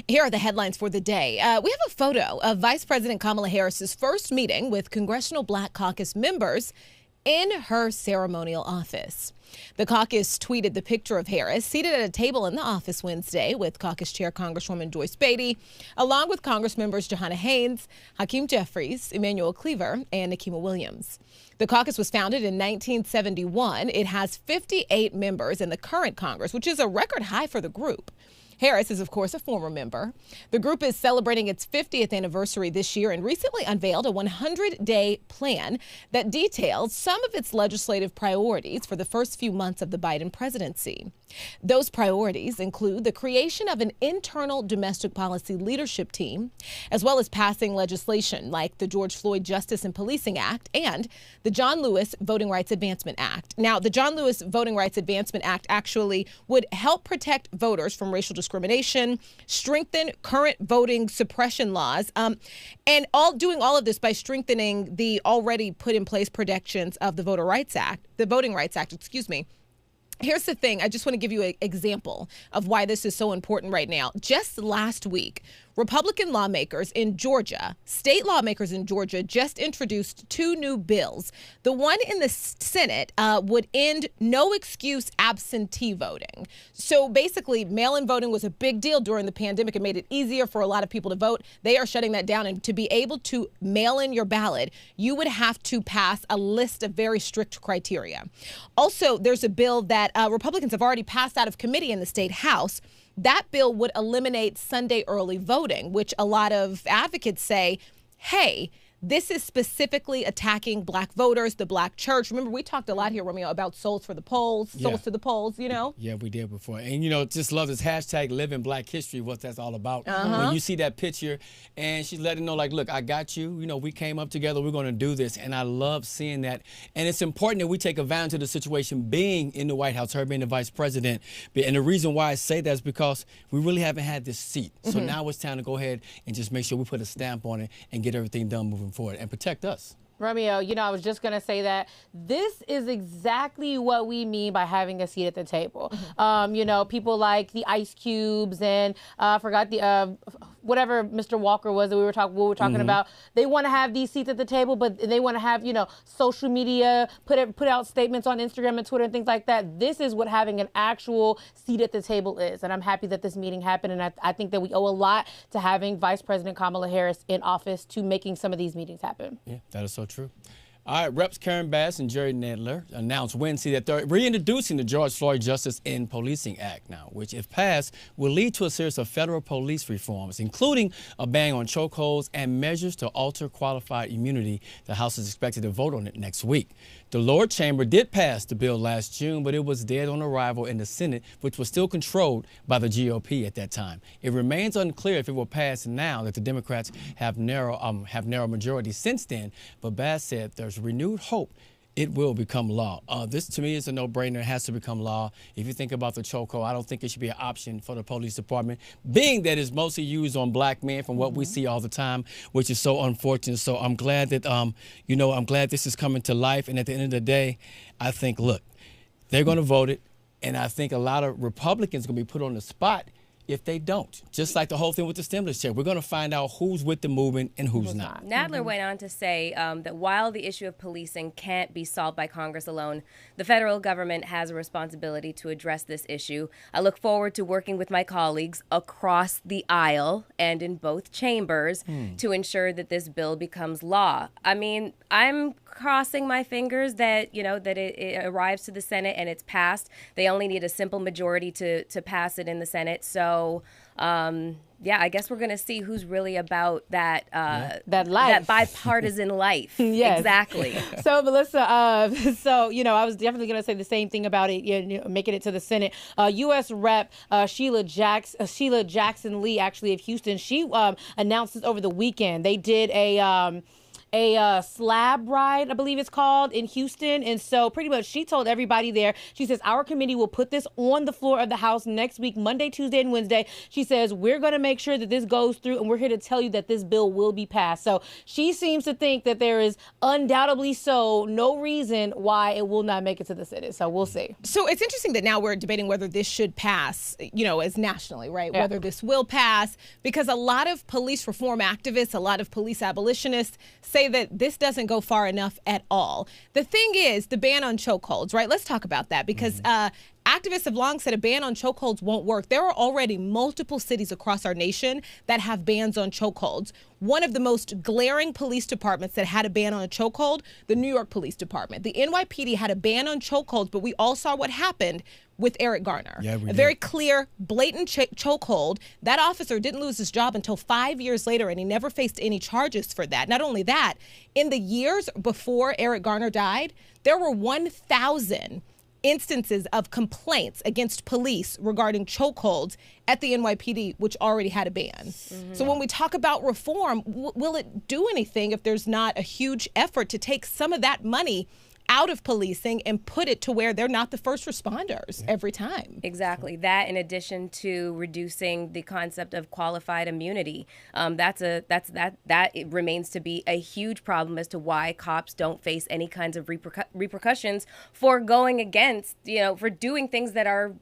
Here are the headlines for the day. We have a photo of Vice President Kamala Harris's first meeting with Congressional Black Caucus members in her ceremonial office. The caucus tweeted the picture of Harris seated at a table in the office Wednesday with caucus chair Congresswoman Joyce Beatty, along with Congress members Johanna Haynes, Hakeem Jeffries, Emmanuel Cleaver, and Nikema Williams. The caucus was founded in 1971. It has 58 members in the current Congress, which is a record high for the group. Harris is, of course, a former member. The group is celebrating its 50th anniversary this year and recently unveiled a 100-day plan that details some of its legislative priorities for the first few months of the Biden presidency. Those priorities include the creation of an internal domestic policy leadership team, as well as passing legislation like the George Floyd Justice and Policing Act and the John Lewis Voting Rights Advancement Act. Now, the John Lewis Voting Rights Advancement Act actually would help protect voters from racial discrimination, strengthen current voting suppression laws, and doing all of this by strengthening the already put in place protections of the Voting Rights Act. Here's the thing. I just want to give you an example of why this is so important right now. Just last week, Republican lawmakers in Georgia, state lawmakers in Georgia, just introduced two new bills. The one in the Senate would end no excuse absentee voting. So basically, mail-in voting was a big deal during the pandemic. It made it easier for a lot of people to vote. They are shutting that down. And to be able to mail in your ballot, you would have to pass a list of very strict criteria. Also, there's a bill that Republicans have already passed out of committee in the state House. That bill would eliminate Sunday early voting, which a lot of advocates say, hey, this is specifically attacking black voters, the black church. Remember, we talked a lot here, Romeo, about souls for the polls, souls to the polls, you know? Yeah, we did before. And, you know, just love this hashtag living black history, what that's all about. When you see that picture and she's letting know, like, look, I got you. You know, we came up together. We're going to do this. And I love seeing that. And it's important that we take advantage of the situation being in the White House, her being the vice president. And the reason why I say that is because we really haven't had this seat. So now it's time to go ahead and just make sure we put a stamp on it and get everything done moving forward and protect us. Romeo, you know, I was just going to say that this is exactly what we mean by having a seat at the table. You know, people like the Ice Cubes and I forgot the whatever Mr. Walker was that we were talking about. They want to have these seats at the table, but they want to have, you know, social media, put out statements on Instagram and Twitter and things like that. This is what having an actual seat at the table is. And I'm happy that this meeting happened. And I think that we owe a lot to having Vice President Kamala Harris in office to making some of these meetings happen. Yeah, that is so true. All right, Reps Karen Bass and Jerry Nadler announced Wednesday that they're reintroducing the George Floyd Justice and Policing Act now, which, if passed, will lead to a series of federal police reforms, including a ban on chokeholds and measures to alter qualified immunity. The House is expected to vote on it next week. The lower chamber did pass the bill last June, but it was dead on arrival in the Senate, which was still controlled by the GOP at that time. It remains unclear if it will pass now that the Democrats have narrow majority since then, but Bass said there's renewed hope it will become law. This, to me, is a no-brainer. It has to become law. If you think about the chokehold, I don't think it should be an option for the police department, being that it's mostly used on black men from what we see all the time, which is so unfortunate. So I'm glad that, you know, I'm glad this is coming to life. And at the end of the day, I think, look, they're going to vote it. And I think a lot of Republicans are going to be put on the spot if they don't. Just like the whole thing with the stimulus check. We're going to find out who's with the movement and who's not. Nadler went on to say that while the issue of policing can't be solved by Congress alone, the federal government has a responsibility to address this issue. I look forward to working with my colleagues across the aisle and in both chambers to ensure that this bill becomes law. I mean, I'm crossing my fingers that, you know, that it arrives to the Senate and it's passed. They only need a simple majority to pass it in the Senate. So, yeah, I guess we're going to see who's really about that that bipartisan life. Yes. Exactly. So, Melissa, so, you know, I was definitely going to say the same thing about it, you know, making it to the Senate. U.S. Rep. Sheila Jackson Lee, actually, of Houston, she announced this over the weekend. They did a a slab ride, I believe it's called, in Houston. And so pretty much she told everybody there, she says, our committee will put this on the floor of the House next week, Monday, Tuesday, and Wednesday. She says, we're going to make sure that this goes through, and we're here to tell you that this bill will be passed. So she seems to think that there is undoubtedly no reason why it will not make it to the Senate. So we'll see. So it's interesting that now we're debating whether this should pass, as nationally, right? Yeah. Whether this will pass, because a lot of police reform activists, a lot of police abolitionists say that this doesn't go far enough at all. The thing is the ban on chokeholds, right? Let's talk about that, because activists have long said a ban on chokeholds won't work. There are already multiple cities across our nation that have bans on chokeholds. One of the most glaring police departments that had a ban on a chokehold, the New York Police Department. The NYPD had a ban on chokeholds, but we all saw what happened with Eric Garner. Yeah, a very clear, blatant chokehold. That officer didn't lose his job until 5 years later, and he never faced any charges for that. Not only that, in the years before Eric Garner died, there were 1,000 instances of complaints against police regarding chokeholds at the NYPD, which already had a ban. So when we talk about reform, will it do anything if there's not a huge effort to take some of that money out of policing and put it to where they're not the first responders every time? Exactly. That, in addition to reducing the concept of qualified immunity, that it remains to be a huge problem as to why cops don't face any kinds of repercussions for going against, for doing things that are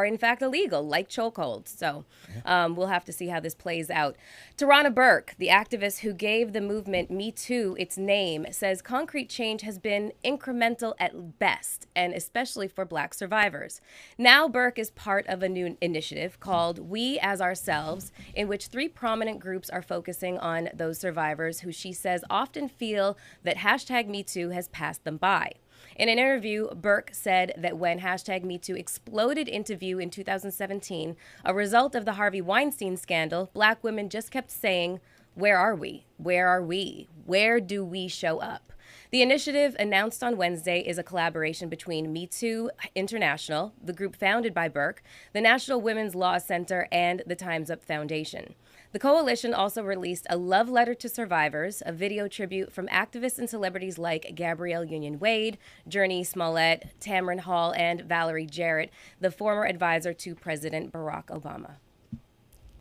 in fact illegal, like chokeholds. So we'll have to see how this plays out. TARANA Burke, the activist who gave the movement METOO its name, says concrete change has been incremental at best, and especially for Black survivors. Now Burke is part of a new initiative called We As Ourselves, in which 3 prominent groups are focusing on those survivors who she says often feel that #MeToo has passed them by. In an interview, Burke said that when #MeToo exploded into view in 2017, a result of the Harvey Weinstein scandal, Black women just kept saying, "Where are we? Where are we? Where do we show up?" The initiative, announced on Wednesday, is a collaboration between METOO International, the group founded by Burke, the National Women's Law Center, and the Time's Up Foundation. The coalition also released a love letter to survivors, a video tribute from activists and celebrities like Gabrielle Union-Wade, Journey Smollett, Tamron Hall, and Valerie Jarrett, the former advisor to President Barack Obama.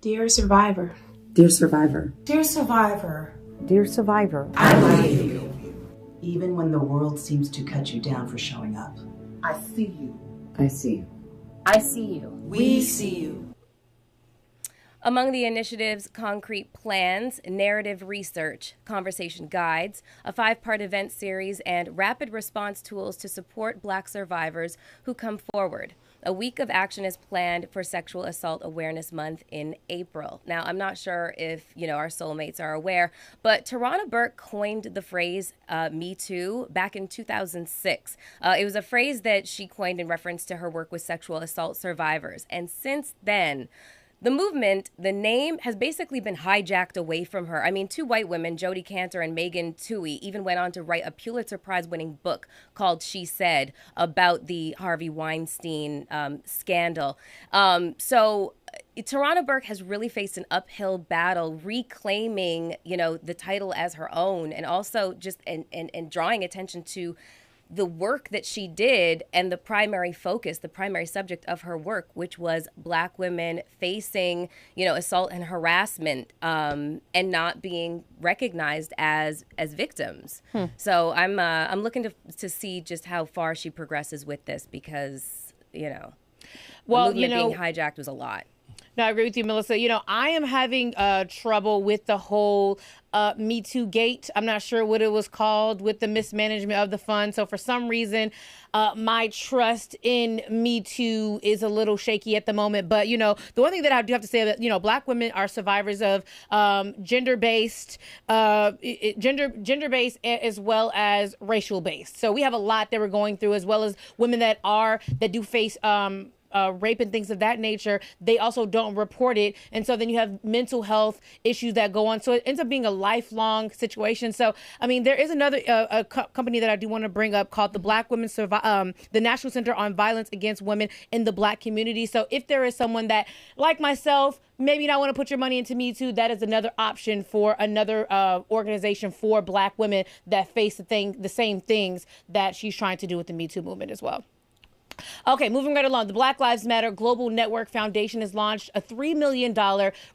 Dear survivor. Dear survivor. Dear survivor. Dear survivor. I love you. Even when the world seems to cut you down for showing up. I see you. I see you. I see you. We see you. Among the initiative's concrete plans, narrative research, conversation guides, a 5-part event series, and rapid response tools to support Black survivors who come forward. A week of action is planned for Sexual Assault Awareness Month in April. Now, I'm not sure if, our soulmates are aware, but TARANA Burke coined the phrase Me Too back in 2006. It was a phrase that she coined in reference to her work with sexual assault survivors. And since then, the movement, the name, has basically been hijacked away from her. I mean, 2 white women, Jodi Kantor and Megan Twohey, even went on to write a Pulitzer Prize-winning book called She Said about the Harvey Weinstein scandal. So TARANA Burke has really faced an uphill battle reclaiming, the title as her own, and also just and drawing attention to the work that she did and the primary focus, the primary subject of her work, which was Black women facing, assault and harassment and not being recognized as victims. So I'm looking to see just how far she progresses with this, because, the movement being hijacked was a lot. No, I agree with you, Melissa. I am having trouble with the whole Me Too gate. I'm not sure what it was called, with the mismanagement of the fund. So for some reason, my trust in Me Too is a little shaky at the moment. But, the one thing that I do have to say that, Black women are survivors of gender-based as well as racial-based. So we have a lot that we're going through, as well as women that do face rape and things of that nature, they also don't report it. And so then you have mental health issues that go on. So it ends up being a lifelong situation. So, I mean, there is another company that I do want to bring up called the Black Women the National Center on Violence Against Women in the Black Community. So if there is someone that, like myself, maybe not want to put your money into Me Too, that is another option for another organization for Black women that face the same things that she's trying to do with the Me Too movement as well. Okay, moving right along. The Black Lives Matter Global Network Foundation has launched a $3 million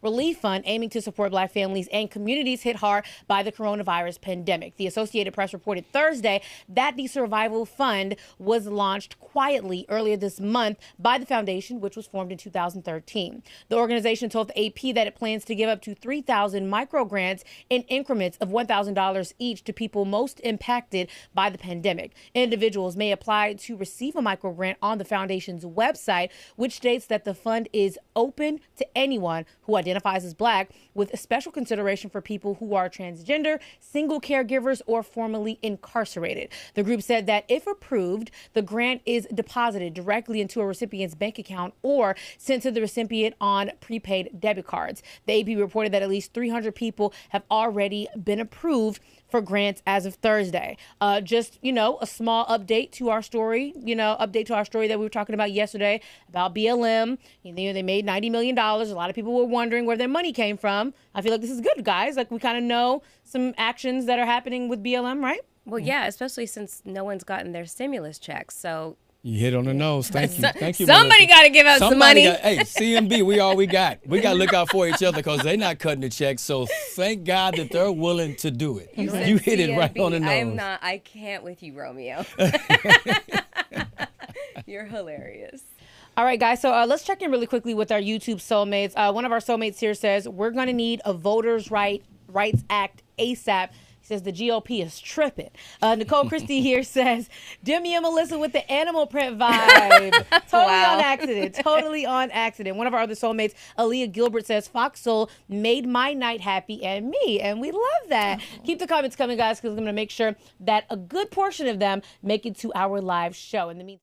relief fund aiming to support Black families and communities hit hard by the coronavirus pandemic. The Associated Press reported Thursday that the Survival Fund was launched quietly earlier this month by the foundation, which was formed in 2013. The organization told the AP that it plans to give up to 3,000 micro grants in increments of $1,000 each to people most impacted by the pandemic. Individuals may apply to receive a micro grant on the foundation's website, which states that the fund is open to anyone who identifies as Black, with a special consideration for people who are transgender, single caregivers, or formerly incarcerated. The group said that if approved, the grant is deposited directly into a recipient's bank account or sent to the recipient on prepaid debit cards. The AP reported that at least 300 people have already been approved for grants as of Thursday. Just, a small update to our story, that we were talking about yesterday about BLM. They made $90 million. A lot of people were wondering where their money came from. I feel like this is good, guys. Like, we kind of know some actions that are happening with BLM, right? Well, yeah, especially since no one's gotten their stimulus checks. So you hit on the nose. Thank you. Thank you. Somebody got to give out some money. Hey, CMB, we all we got. We got to look out for each other because they're not cutting the checks. So thank God that they're willing to do it. You hit it right on the nose. I can't with you, Romeo. You're hilarious. All right, guys. So let's check in really quickly with our YouTube soulmates. One of our soulmates here says, we're going to need a Voters' Rights Act ASAP. He says the GOP is tripping. Nicole Christie here says, Demi and Melissa with the animal print vibe. Totally on accident. One of our other soulmates, Aaliyah Gilbert, says, Fox Soul made my night happy and me. And we love that. Keep the comments coming, guys, because I'm going to make sure that a good portion of them make it to our live show. In the meantime,